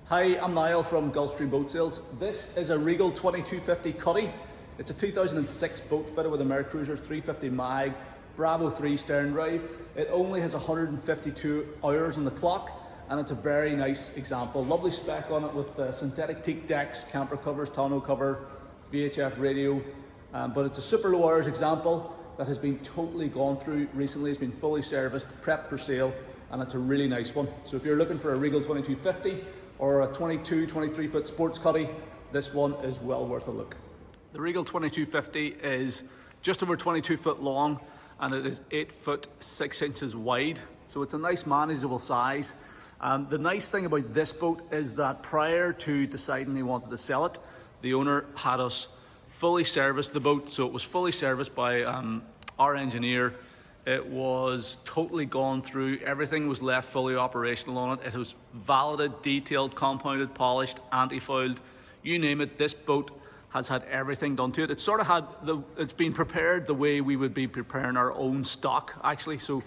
Hi, I'm Niall from Gulfstream Boat Sales. This is a Regal 2250 Cuddy. It's a 2006 boat fitted with a MerCruiser 350 mag, Bravo 3 stern drive. It only has 152 hours on the clock, and it's a very nice example. Lovely spec on it with synthetic teak decks, camper covers, tonneau cover, VHF radio, but it's a super low hours example that has been totally gone through recently. It's been fully serviced, prepped for sale, and it's a really nice one. So if you're looking for a Regal 2250 or a 23 foot sports cuddy, this one is well worth a look. The Regal 2250 is just over 22 foot long and it is 8 foot 6 inches wide. So it's a nice manageable size. The nice thing about this boat is that prior to deciding he wanted to sell it, the owner had us fully service the boat. So it was fully serviced by our engineer. It was totally gone through, everything was left fully operational on it. It was valeted, detailed, compounded, polished, anti-fouled, you name it. This boat has had everything done to it. It's sort of it's been prepared the way we would be preparing our own stock, actually. So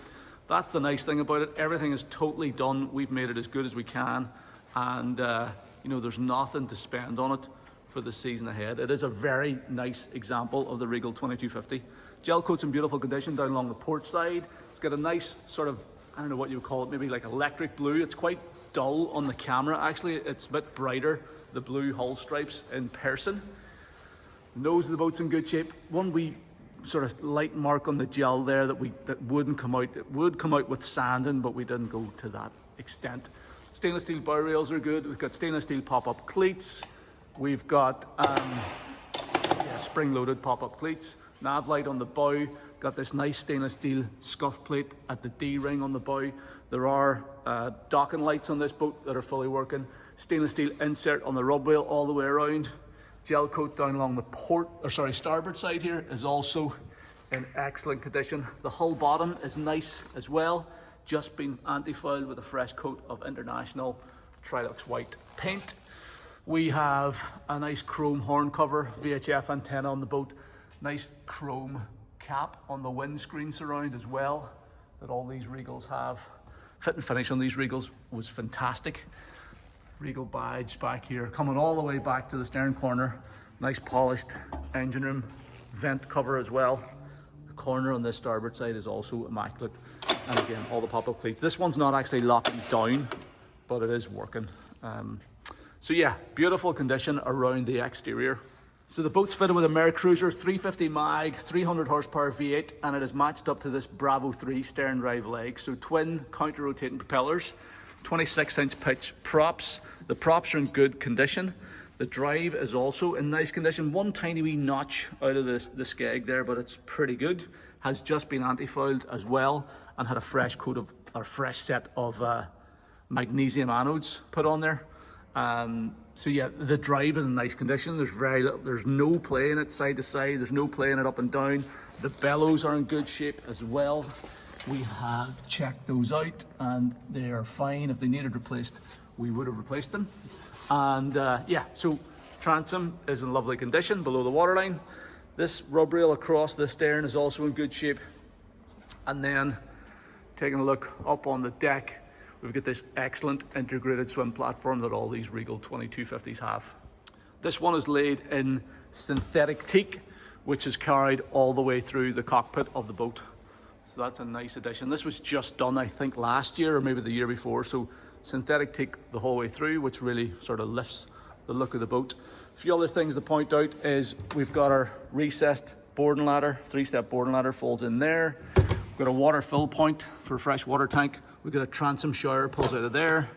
that's the nice thing about it. Everything is totally done. We've made it as good as we can. And you know, there's nothing to spend on it for the season ahead. It is a very nice example of the Regal 2250. Gel coat's in beautiful condition down along the port side. It's got a nice sort of, I don't know what you would call it, maybe like electric blue. It's quite dull on the camera. Actually, it's a bit brighter, the blue hull stripes in person. The nose of the boat's in good shape. One wee sort of light mark on the gel there that wouldn't come out. It would come out with sanding, but we didn't go to that extent. Stainless steel bow rails are good. We've got stainless steel pop-up cleats. We've got spring-loaded pop-up cleats. Nav light on the bow. Got this nice stainless steel scuff plate at the D-ring on the bow. There are docking lights on this boat that are fully working. Stainless steel insert on the rub wheel all the way around. Gel coat down along the starboard side here is also in excellent condition. The hull bottom is nice as well. Just been anti-fouled with a fresh coat of International Trilux white paint. We have a nice chrome horn cover, VHF antenna on the boat, nice chrome cap on the windscreen surround as well, that all these Regals have. Fit and finish on these Regals was fantastic. Regal badge back here, coming all the way back to the stern corner. Nice polished engine room vent cover as well. The corner on this starboard side is also immaculate. And again, all the pop-up cleats. This one's not actually locking down, but it is working. So yeah, beautiful condition around the exterior. So the boat's fitted with a MerCruiser 350 mag, 300 horsepower V8, and it is matched up to this Bravo 3 stern drive leg. So twin counter-rotating propellers, 26-inch pitch props. The props are in good condition. The drive is also in nice condition. One tiny wee notch out of the skeg there, but it's pretty good. Has just been anti-fouled as well, and had a fresh set of magnesium anodes put on there. So yeah, the drive is in nice condition. There's no play in it side to side. There's no play in it up and down. The bellows are in good shape as well. We have checked those out and they are fine. If they needed replaced, we would have replaced them. And yeah, so transom is in lovely condition below the waterline. This rub rail across the stern is also in good shape. And then taking a look up on the deck, we've got this excellent integrated swim platform that all these Regal 2250s have. This one is laid in synthetic teak, which is carried all the way through the cockpit of the boat. So that's a nice addition. This was just done, I think, last year or maybe the year before. So synthetic teak the whole way through, which really sort of lifts the look of the boat. A few other things to point out is we've got our recessed boarding ladder, 3-step boarding ladder folds in there. We've got a water fill point for a fresh water tank. We've got a transom shower pulls out of there.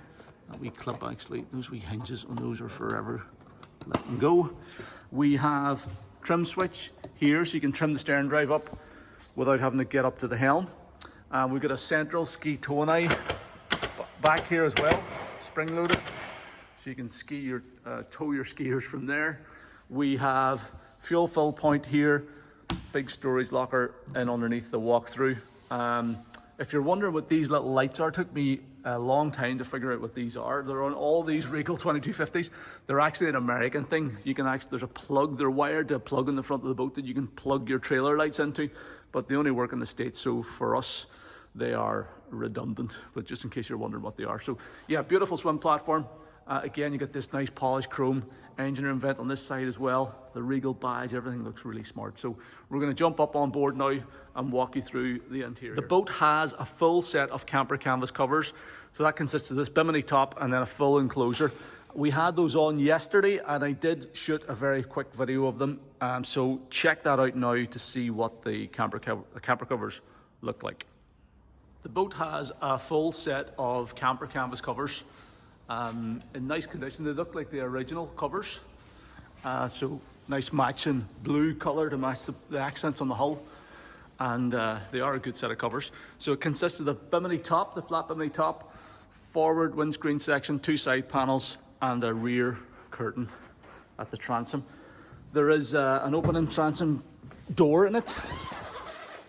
That wee clip, actually, those wee hinges on those are forever letting go. We have trim switch here, so you can trim the stern drive up without having to get up to the helm. We've got a central ski tow eye back here as well, spring loaded, so you can tow your skiers from there. We have fuel fill point here, big storage locker in underneath the walk-through. If you're wondering what these little lights are, it took me a long time to figure out what these are. They're on all these Regal 2250s. They're actually an American thing. There's a plug, they're wired to a plug in the front of the boat that you can plug your trailer lights into, but they only work in the States, so for us, they are redundant, but just in case you're wondering what they are. So yeah, beautiful swim platform. Again, you got this nice polished chrome engine room vent on this side as well. The Regal badge, everything looks really smart. So we're going to jump up on board now and walk you through the interior. The boat has a full set of camper canvas covers. So that consists of this bimini top and then a full enclosure. We had those on yesterday and I did shoot a very quick video of them. So check that out now to see what the camper covers look like. The boat has a full set of camper canvas covers in nice condition. They look like the original covers. So nice matching blue color to match the accents on the hull. And they are a good set of covers. So it consists of the bimini top, the flat bimini top, forward windscreen section, 2 side panels, and a rear curtain at the transom. There is an opening transom door in it.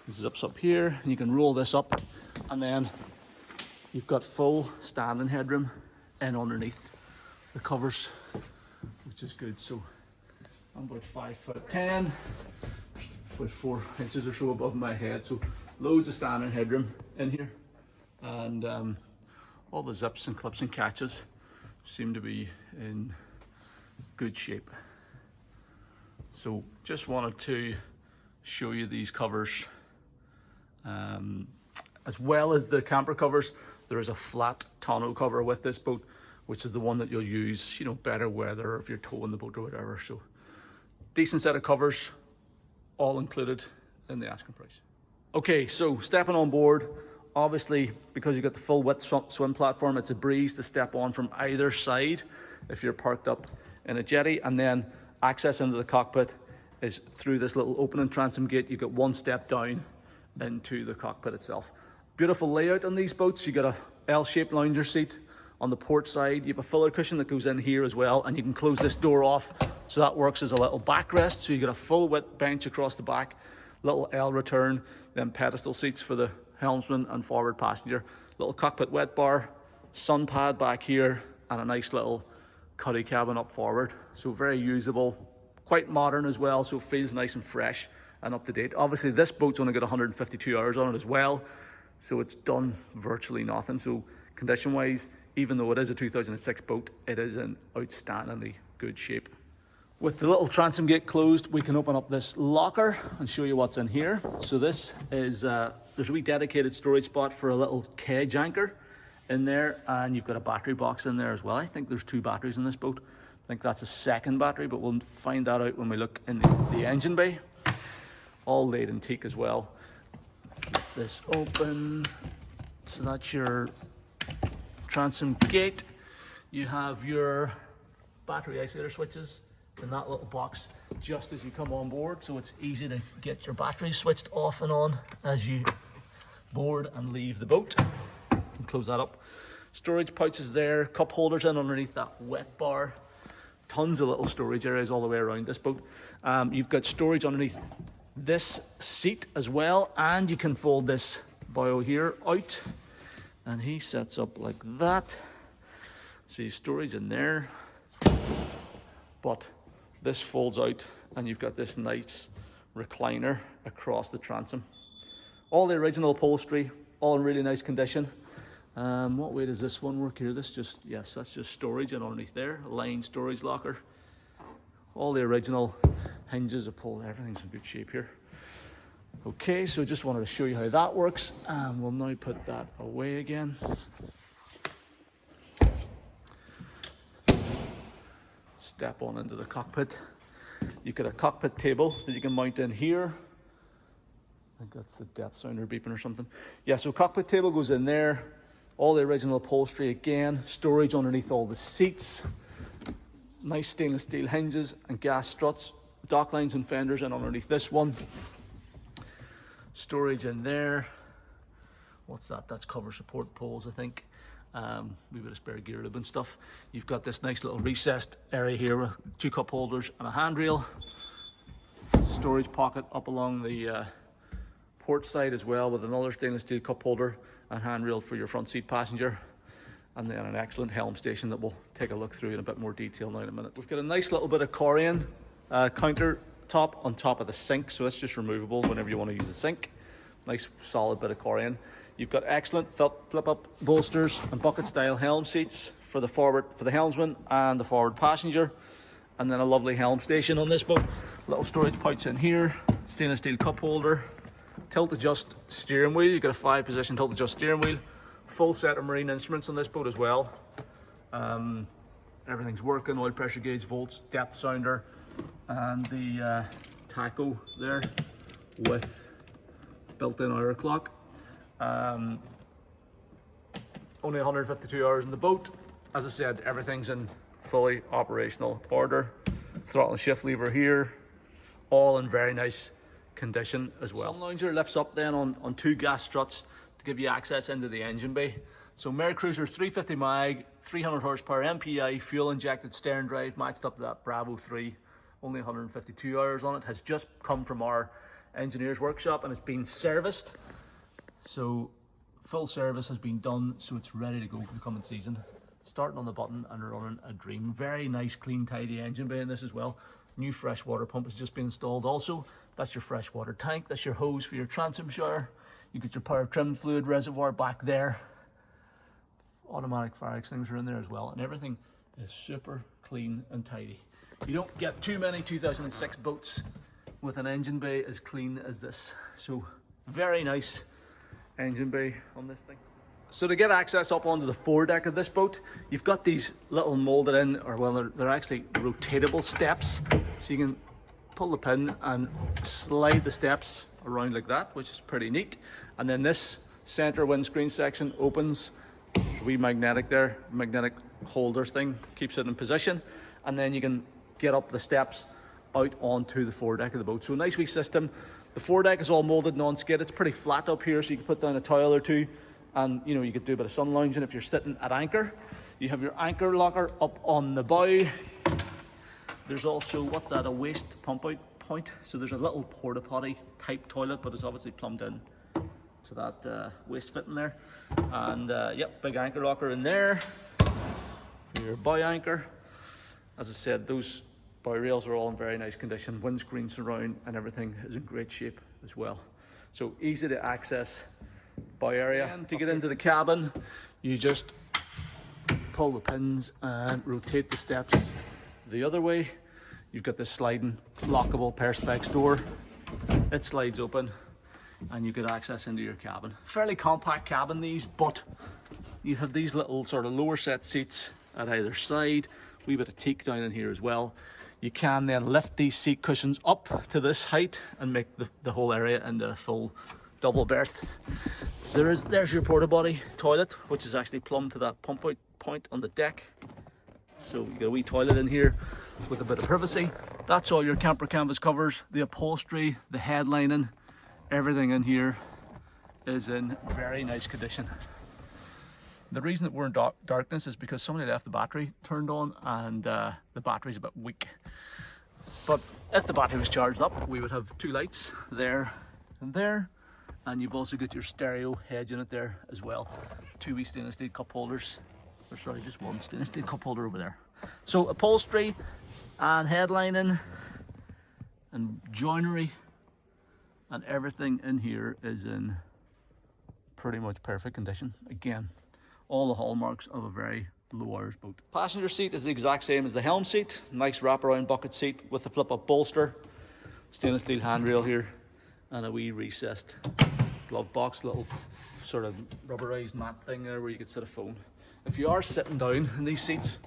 It zips up here, and you can roll this up, and then you've got full standing headroom in underneath the covers, which is good. So I'm about 5'10", about 4 inches or so above my head, so loads of standing headroom in here, and all the zips and clips and catches seem to be in good shape. So just wanted to show you these covers. As well as the camper covers, there is a flat tonneau cover with this boat, which is the one that you'll use, you know, better weather if you're towing the boat or whatever. So decent set of covers, all included in the asking price. Okay, so stepping on board, obviously because you've got the full width swim platform, it's a breeze to step on from either side if you're parked up in a jetty, and then access into the cockpit is through this little opening transom gate. You get 1 step down into the cockpit itself. Beautiful layout on these boats. You got a L-shaped lounger seat on the port side. You have a filler cushion that goes in here as well, and you can close this door off, so that works as a little backrest. So you get a full width bench across the back, little L return, then pedestal seats for the helmsman and forward passenger, little cockpit wet bar, sun pad back here, and a nice little cuddy cabin up forward. So very usable, quite modern as well, so it feels nice and fresh and up to date. Obviously this boat's only got 152 hours on it as well, so it's done virtually nothing. So condition wise, even though it is a 2006 boat, it is in outstandingly good shape. With the little transom gate closed, we can open up this locker and show you what's in here. So this is, there's a wee dedicated storage spot for a little cage anchor in there, and you've got a battery box in there as well. I think there's 2 batteries in this boat. I think that's a second battery, but we'll find that out when we look in the engine bay. All laid in teak as well. Flip this open. So that's your transom gate. You have your battery isolator switches in that little box just as you come on board, so it's easy to get your batteries switched off and on as you board and leave the boat. And close that up. Storage pouches there, cup holders in underneath that wet bar. Tons of little storage areas all the way around this boat. You've got storage underneath this seat as well, and you can fold this bow here out, and he sets up like that. So you storage in there, but this folds out and you've got this nice recliner across the transom. All the original upholstery, all in really nice condition. What way does this one work here? This just, yes, that's just storage, and underneath there, a lined storage locker. All the original hinges, everything's in good shape here. Okay, so just wanted to show you how that works, and we'll now put that away again. Step on into the cockpit. You've got a cockpit table that you can mount in here. I think that's the depth sounder beeping or something. Yeah, so cockpit table goes in there. All the original upholstery again. Storage underneath all the seats. Nice stainless steel hinges and gas struts. Dock lines and fenders in underneath this one. Storage in there. What's that? That's cover support poles, I think. We've got a spare gear lube and stuff. You've got this nice little recessed area here with 2 cup holders and a handrail. Storage pocket up along the port side as well, with another stainless steel cup holder and handrail for your front seat passenger. And then an excellent helm station that we'll take a look through in a bit more detail now in a minute. We've got a nice little bit of Corian countertop on top of the sink, so it's just removable whenever you want to use the sink. Nice solid bit of Corian. You've got excellent flip-up bolsters and bucket-style helm seats for the helmsman and the forward passenger, and then a lovely helm station on this boat. Little storage pouch in here, stainless steel cup holder, tilt adjust steering wheel. You got a 5-position tilt adjust steering wheel, full set of marine instruments on this boat as well. Everything's working, oil pressure gauge, volts, depth sounder, and the tacho there with built-in hour clock. Only 152 hours in the boat. As I said, everything's in fully operational order. Throttle and shift lever here, all in very nice condition as well. Sun lounger lifts up then on 2 gas struts to give you access into the engine bay. So MerCruiser 350 mag, 300 horsepower MPI, fuel injected stern drive, matched up to that Bravo 3, only 152 hours on it, has just come from our engineer's workshop and it's been serviced. So full service has been done, so it's ready to go for the coming season. Starting on the button and running a dream. Very nice, clean, tidy engine bay in this as well. New fresh water pump has just been installed also. That's your fresh water tank. That's your hose for your transom shower. You get your power trim fluid reservoir back there. Automatic fire extinguisher in there as well, and everything is super clean and tidy. You don't get too many 2006 boats with an engine bay as clean as this. So very nice engine bay on this thing. So to get access up onto the foredeck of this boat, you've got these little molded in, or well, they're actually rotatable steps. So you can pull the pin and slide the steps around like that, which is pretty neat. And then this center windscreen section opens. There's a wee magnetic there, magnetic holder thing, keeps it in position. And then you can get up the steps out onto the foredeck of the boat. So a nice wee system. The foredeck is all molded non-skid. It's pretty flat up here, so you can put down a towel or two, and you know, you could do a bit of sun lounging if you're sitting at anchor. You have your anchor locker up on the bow. There's also, what's that, a waste pump out point. So there's a little porta potty type toilet, but it's obviously plumbed in to that waste fitting there. And yep, big anchor locker in there for your bow anchor. As I said, those bow rails are all in very nice condition. Windscreen surround and everything is in great shape as well. So easy to access bow area. And to get into the cabin, you just pull the pins and rotate the steps the other way. You've got this sliding lockable perspex door. It slides open and you get access into your cabin. Fairly compact cabin these, but you have these little sort of lower set seats at either side. Wee bit of teak down in here as well. You can then lift these seat cushions up to this height and make the whole area into a full double berth. There's your porta potty toilet, which is actually plumbed to that pump out point on the deck. So you got a wee toilet in here with a bit of privacy. That's all your camper canvas covers, the upholstery, the headlining, everything in here is in very nice condition. The reason that we're in darkness is because somebody left the battery turned on and the battery's a bit weak. But if the battery was charged up, we would have 2 lights there and there. And you've also got your stereo head unit there as well. 2 wee stainless steel cup holders. Or sorry, just 1 stainless steel cup holder over there. So upholstery and headlining and joinery and everything in here is in pretty much perfect condition. Again, all the hallmarks of a very low hours boat. Passenger seat is the exact same as the helm seat. Nice wraparound bucket seat with the flip up bolster. Stainless steel handrail here and a wee recessed glove box, little sort of rubberized mat thing there where you could set a phone. If you are sitting down in these seats,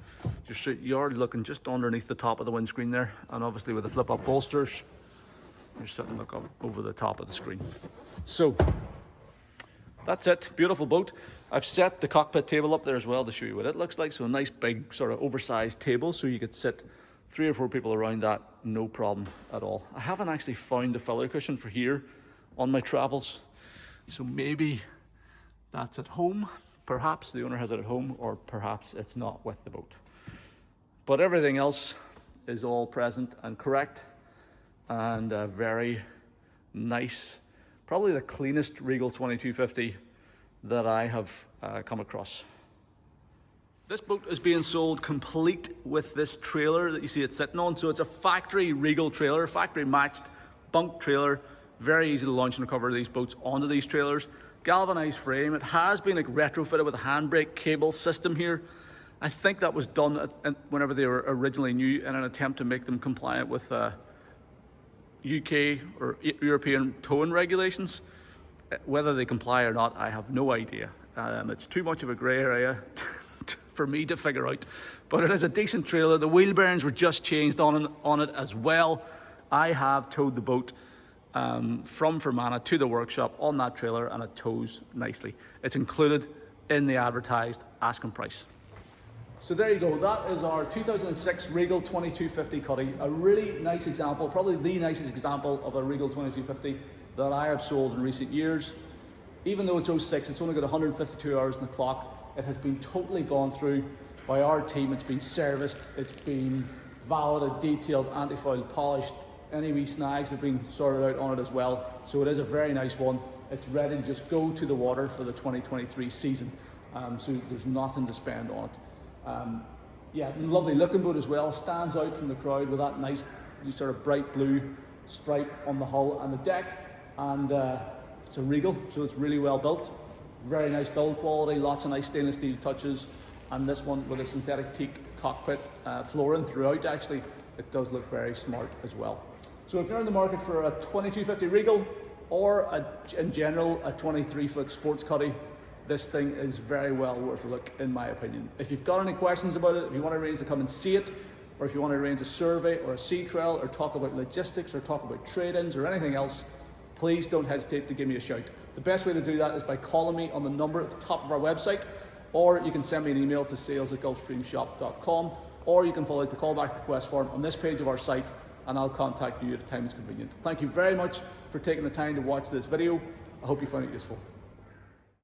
you are looking just underneath the top of the windscreen there, and obviously with the flip up bolsters, you're sitting look up over the top of the screen. So that's it, beautiful boat. I've set the cockpit table up there as well to show you what it looks like. So a nice big sort of oversized table, so you could sit 3 or 4 people around that, no problem at all. I haven't actually found a filler cushion for here on my travels, so maybe that's at home. Perhaps the owner has it at home, or perhaps it's not with the boat. But everything else is all present and correct, and very nice. Probably the cleanest Regal 2250 that I have come across. This boat is being sold complete with this trailer that you see it sitting on. So it's a factory Regal trailer, factory matched bunk trailer. Very easy to launch and recover these boats onto these trailers. Galvanized frame. It has been like retrofitted with a handbrake cable system here. I think that was done whenever they were originally new in an attempt to make them compliant with UK or European towing regulations. Whether they comply or not, I have no idea. It's too much of a grey area for me to figure out, but it is a decent trailer. The wheel bearings were just changed on it as well. I have towed the boat from Fermanagh to the workshop on that trailer, and it tows nicely. It's included in the advertised asking price. So there you go, that is our 2006 Regal 2250 Cuddy. A really nice example, probably the nicest example of a Regal 2250 that I have sold in recent years. Even though it's 06, it's only got 152 hours on the clock. It has been totally gone through by our team. It's been serviced, it's been valeted, detailed, anti-fouled, polished. Any wee snags have been sorted out on it as well. So it is a very nice one. It's ready to just go to the water for the 2023 season. So there's nothing to spend on it. Yeah, lovely looking boat as well. Stands out from the crowd with that nice sort of bright blue stripe on the hull and the deck. And it's a Regal, so it's really well built. Very nice build quality, lots of nice stainless steel touches. And this one with a synthetic teak cockpit flooring throughout, actually, it does look very smart as well. So if you're in the market for a 2250 Regal or in general a 23-foot sports cuddy, this thing is very well worth a look, in my opinion. If you've got any questions about it, if you want to arrange to come and see it, or if you want to arrange a survey or a sea trial, or talk about logistics, or talk about trade-ins, or anything else, please don't hesitate to give me a shout. The best way to do that is by calling me on the number at the top of our website, or you can send me an email to sales@gulfstreamshop.com, or you can fill out the callback request form on this page of our site, and I'll contact you at a time that's convenient. Thank you very much for taking the time to watch this video. I hope you found it useful.